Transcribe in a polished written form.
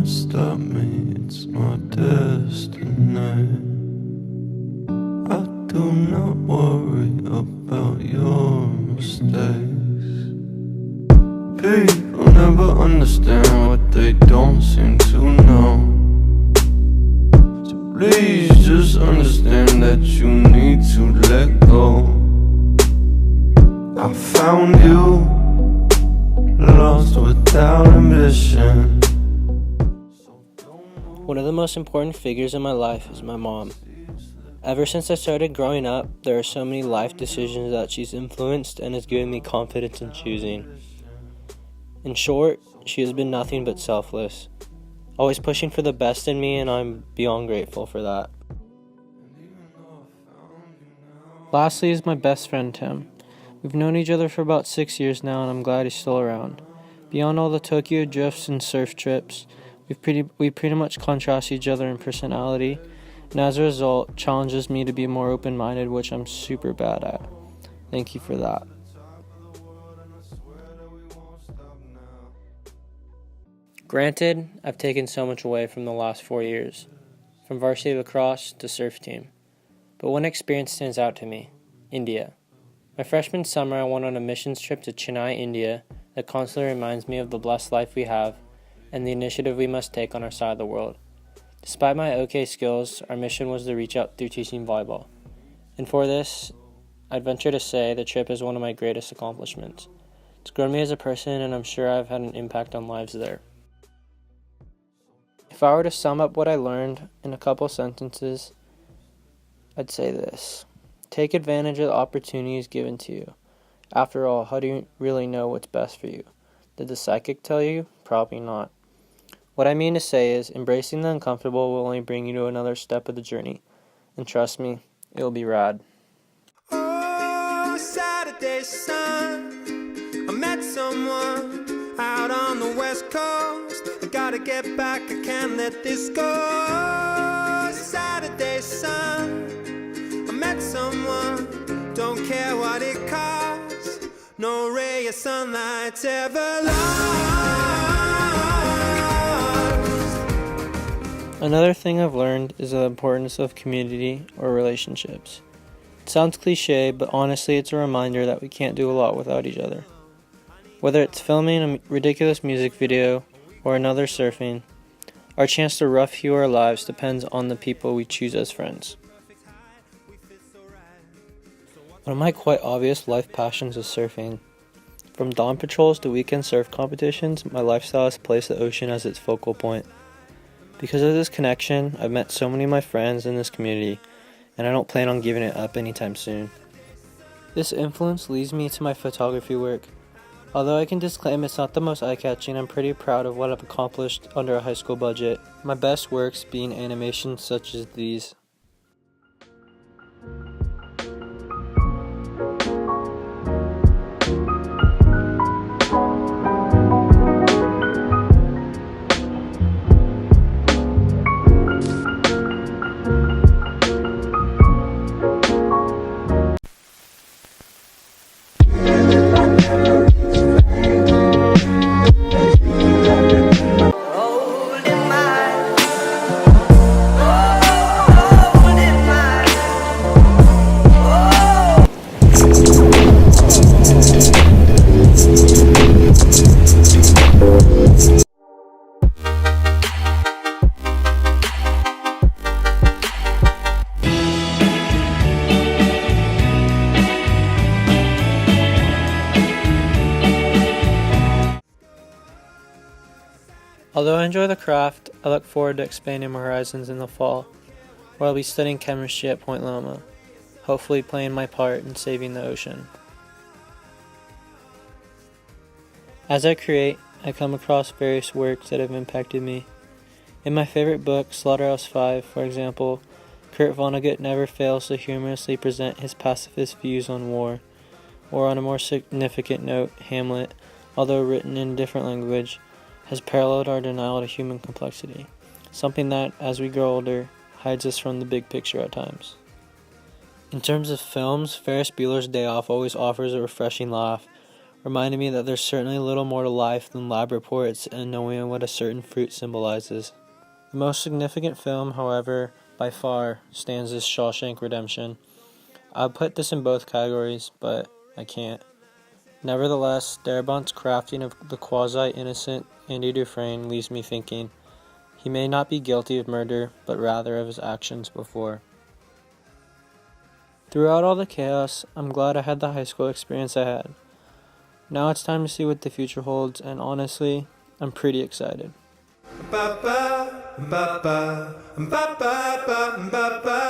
stop me, it's my destiny. I do not worry about your mistakes. People never understand what they don't seem to know. So please just understand that you need to let go. I found you, lost without ambition. One of the most important figures in my life is my mom. Ever since I started growing up, there are so many life decisions that she's influenced and has given me confidence in choosing. In short, she has been nothing but selfless, always pushing for the best in me, and I'm beyond grateful for that. Lastly is my best friend Tim. We've known each other for about 6 years now, and I'm glad he's still around. Beyond all the Tokyo drifts and surf trips, we pretty much contrast each other in personality, and as a result, challenges me to be more open-minded, which I'm super bad at. Thank you for that. Granted, I've taken so much away from the last 4 years, from varsity lacrosse to surf team, but one experience stands out to me: India. My freshman summer, I went on a missions trip to Chennai, India, that constantly reminds me of the blessed life we have and the initiative we must take on our side of the world. Despite my okay skills, our mission was to reach out through teaching volleyball. And for this, I'd venture to say the trip is one of my greatest accomplishments. It's grown me as a person, and I'm sure I've had an impact on lives there. If I were to sum up what I learned in a couple sentences, I'd say this: take advantage of the opportunities given to you. After all, how do you really know what's best for you? Did the psychic tell you? Probably not. What I mean to say is, embracing the uncomfortable will only bring you to another step of the journey. And trust me, it'll be rad. Oh, Saturday sun, I met someone out on the west coast. I gotta get back, I can't let this go. Saturday sun, I met someone, don't care what it costs. No ray of sunlight's ever lost. Another thing I've learned is the importance of community or relationships. It sounds cliche, but honestly it's a reminder that we can't do a lot without each other. Whether it's filming a ridiculous music video or another surfing, our chance to rough hew our lives depends on the people we choose as friends. One of my quite obvious life passions is surfing. From dawn patrols to weekend surf competitions, my lifestyle has placed the ocean as its focal point. Because of this connection, I've met so many of my friends in this community, and I don't plan on giving it up anytime soon. This influence leads me to my photography work. Although I can disclaim it's not the most eye-catching, I'm pretty proud of what I've accomplished under a high school budget. My best works being animations such as these. Although I enjoy the craft, I look forward to expanding my horizons in the fall, where I'll be studying chemistry at Point Loma, hopefully playing my part in saving the ocean. As I create, I come across various works that have impacted me. In my favorite book, Slaughterhouse-Five, for example, Kurt Vonnegut never fails to humorously present his pacifist views on war. Or on a more significant note, Hamlet, although written in a different language, has paralleled our denial to human complexity, something that, as we grow older, hides us from the big picture at times. In terms of films, Ferris Bueller's Day Off always offers a refreshing laugh, reminding me that there's certainly a little more to life than lab reports and knowing what a certain fruit symbolizes. The most significant film, however, by far, stands as Shawshank Redemption. I'd put this in both categories, but I can't. Nevertheless, Darabont's crafting of the quasi-innocent Andy Dufresne leaves me thinking he may not be guilty of murder, but rather of his actions before. Throughout all the chaos, I'm glad I had the high school experience I had. Now it's time to see what the future holds, and honestly, I'm pretty excited. Ba ba ba ba ba ba ba ba ba.